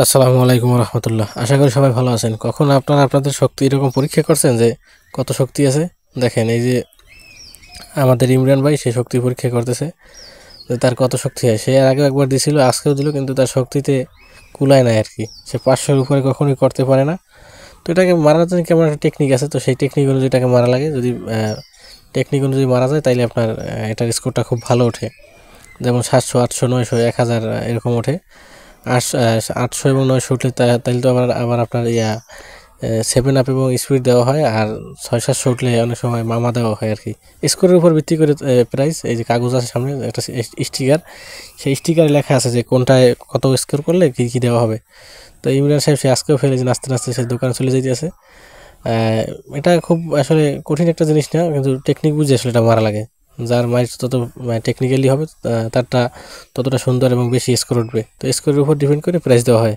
আসসালামু আলাইকুম রহমতুল্লাহ। আশা করি সবাই ভালো আছেন। কখন আপনারা আপনাদের শক্তি এরকম পরীক্ষা করছেন যে কত শক্তি আছে? দেখেন এই যে আমাদের ইমরান ভাই সে শক্তি পরীক্ষা করতেছে যে তার কত শক্তি হয়। সে আগেও একবার দিছিল, আজকেও দিল, কিন্তু তার শক্তিতে কুলায় নাই আর কি। সে 500-এর উপরে কখনোই করতে পারে না। তো এটাকে মারার জন্য কেমন একটা টেকনিক আছে, তো সেই টেকনিক অনুযায়ী এটাকে মারা লাগে। যদি টেকনিক অনুযায়ী মারা যায় তাইলে আপনার এটার স্কোরটা খুব ভালো ওঠে। যেমন 700, 800, 900, 1000 এরকম ওঠে। 800 এবং 900 উঠলে তাইলে তো আবার আপনার 7 আপ এবং স্পিড দেওয়া হয়। আর 600-700 উঠলে অনেক সময় মামা দেওয়া হয় আর কি। স্কোরের উপর ভিত্তি করে প্রাইস, এই যে কাগজ আছে সামনে একটা স্টিকার, সেই স্টিকারে লেখা আছে যে কোনটায় কত স্কোর করলে কী কী দেওয়া হবে। তো ইমরান সাহেব সে আজকেও ফেলে যে নাচতে নাচতে সে দোকানে চলে যেতেছে। এটা খুব আসলে কঠিন একটা জিনিস না, কিন্তু টেকনিক বুঝে আসলে এটা মারা লাগে। যার মাইন্ড তত টেকনিক্যালি হবে তারটা ততটা সুন্দর এবং বেশি স্কোর উঠবে। তো স্কোরের উপর ডিপেন্ড করে প্রাইস দেওয়া হয়।